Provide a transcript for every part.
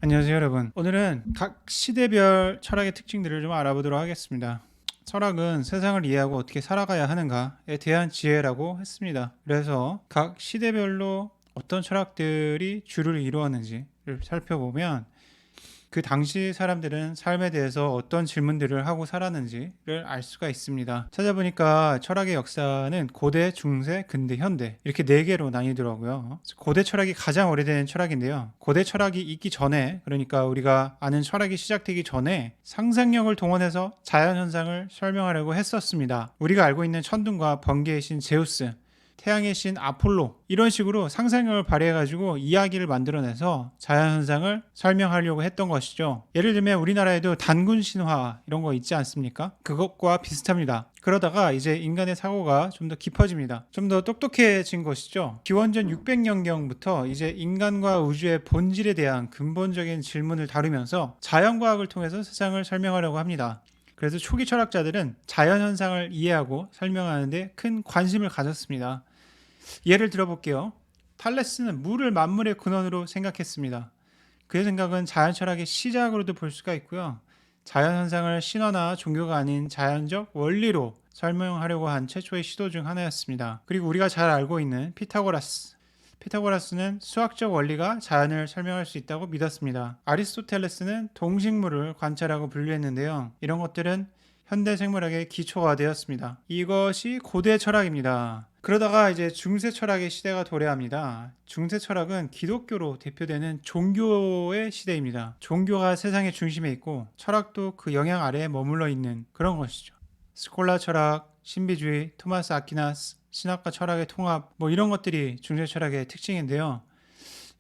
안녕하세요 여러분. 오늘은 각 시대별 철학의 특징들을 좀 알아보도록 하겠습니다. 철학은 세상을 이해하고 어떻게 살아가야 하는가에 대한 지혜라고 했습니다. 그래서 각 시대별로 어떤 철학들이 주를 이루었는지를 살펴보면 그 당시 사람들은 삶에 대해서 어떤 질문들을 하고 살았는지를 알 수가 있습니다. 찾아보니까 철학의 역사는 고대, 중세, 근대, 현대 이렇게 네 개로 나뉘더라고요. 고대 철학이 가장 오래된 철학인데요. 고대 철학이 있기 전에, 그러니까 우리가 아는 철학이 시작되기 전에 상상력을 동원해서 자연현상을 설명하려고 했었습니다. 우리가 알고 있는 천둥과 번개의 신 제우스, 태양의 신 아폴로, 이런 식으로 상상력을 발휘해가지고 이야기를 만들어내서 자연현상을 설명하려고 했던 것이죠. 예를 들면 우리나라에도 단군 신화 이런 거 있지 않습니까? 그것과 비슷합니다. 그러다가 이제 인간의 사고가 좀 더 깊어집니다. 좀 더 똑똑해진 것이죠. 기원전 600년경부터 이제 인간과 우주의 본질에 대한 근본적인 질문을 다루면서 자연과학을 통해서 세상을 설명하려고 합니다. 그래서 초기 철학자들은 자연현상을 이해하고 설명하는 데 큰 관심을 가졌습니다. 예를 들어볼게요. 탈레스는 물을 만물의 근원으로 생각했습니다. 그의 생각은 자연철학의 시작으로도 볼 수가 있고요. 자연현상을 신화나 종교가 아닌 자연적 원리로 설명하려고 한 최초의 시도 중 하나였습니다. 그리고 우리가 잘 알고 있는 피타고라스는 수학적 원리가 자연을 설명할 수 있다고 믿었습니다. 아리스토텔레스는 동식물을 관찰하고 분류했는데요. 이런 것들은 현대 생물학의 기초가 되었습니다. 이것이 고대 철학입니다. 그러다가 이제 중세 철학의 시대가 도래합니다. 중세 철학은 기독교로 대표되는 종교의 시대입니다. 종교가 세상의 중심에 있고 철학도 그 영향 아래에 머물러 있는 그런 것이죠. 스콜라 철학, 신비주의, 토마스 아퀴나스, 신학과 철학의 통합, 이런 것들이 중세 철학의 특징인데요.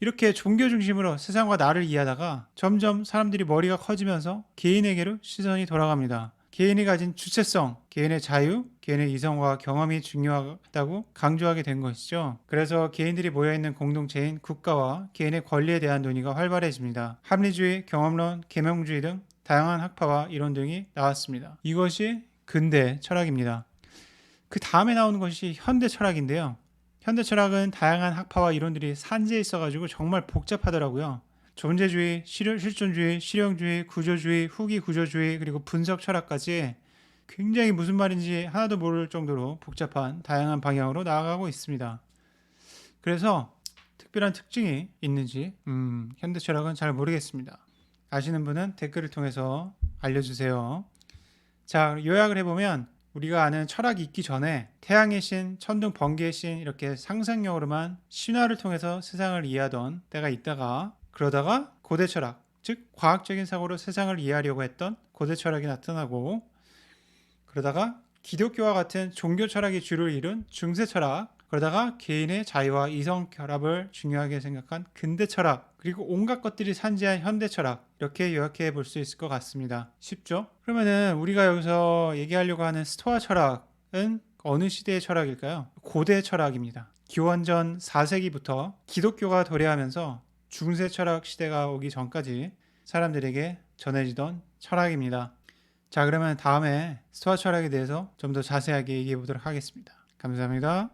이렇게 종교 중심으로 세상과 나를 이해하다가 점점 사람들이 머리가 커지면서 개인에게로 시선이 돌아갑니다. 개인이 가진 주체성, 개인의 자유, 개인의 이성과 경험이 중요하다고 강조하게 된 것이죠. 그래서 개인들이 모여있는 공동체인 국가와 개인의 권리에 대한 논의가 활발해집니다. 합리주의, 경험론, 계명주의 등 다양한 학파와 이론 등이 나왔습니다. 이것이 근대 철학입니다. 그 다음에 나오는 것이 현대 철학인데요. 현대 철학은 다양한 학파와 이론들이 산재해 있어가지고 정말 복잡하더라고요. 존재주의, 실존주의, 실용주의, 구조주의, 후기 구조주의, 그리고 분석 철학까지 굉장히 무슨 말인지 하나도 모를 정도로 복잡한 다양한 방향으로 나아가고 있습니다. 그래서 특별한 특징이 있는지 현대 철학은 잘 모르겠습니다. 아시는 분은 댓글을 통해서 알려주세요. 자, 요약을 해보면 우리가 아는 철학이 있기 전에 태양의 신, 천둥, 번개의 신 이렇게 상상력으로만 신화를 통해서 세상을 이해하던 때가 있다가 그러다가 고대 철학, 즉 과학적인 사고로 세상을 이해하려고 했던 고대 철학이 나타나고 그러다가 기독교와 같은 종교 철학이 주를 이룬 중세 철학, 그러다가 개인의 자유와 이성 결합을 중요하게 생각한 근대 철학, 그리고 온갖 것들이 산재한 현대 철학, 이렇게 요약해 볼 수 있을 것 같습니다. 쉽죠? 그러면은 우리가 여기서 얘기하려고 하는 스토아 철학은 어느 시대의 철학일까요? 고대 철학입니다. 기원전 4세기부터 기독교가 도래하면서 중세 철학 시대가 오기 전까지 사람들에게 전해지던 철학입니다. 자, 그러면 다음에 스토아 철학에 대해서 좀 더 자세하게 얘기해 보도록 하겠습니다. 감사합니다.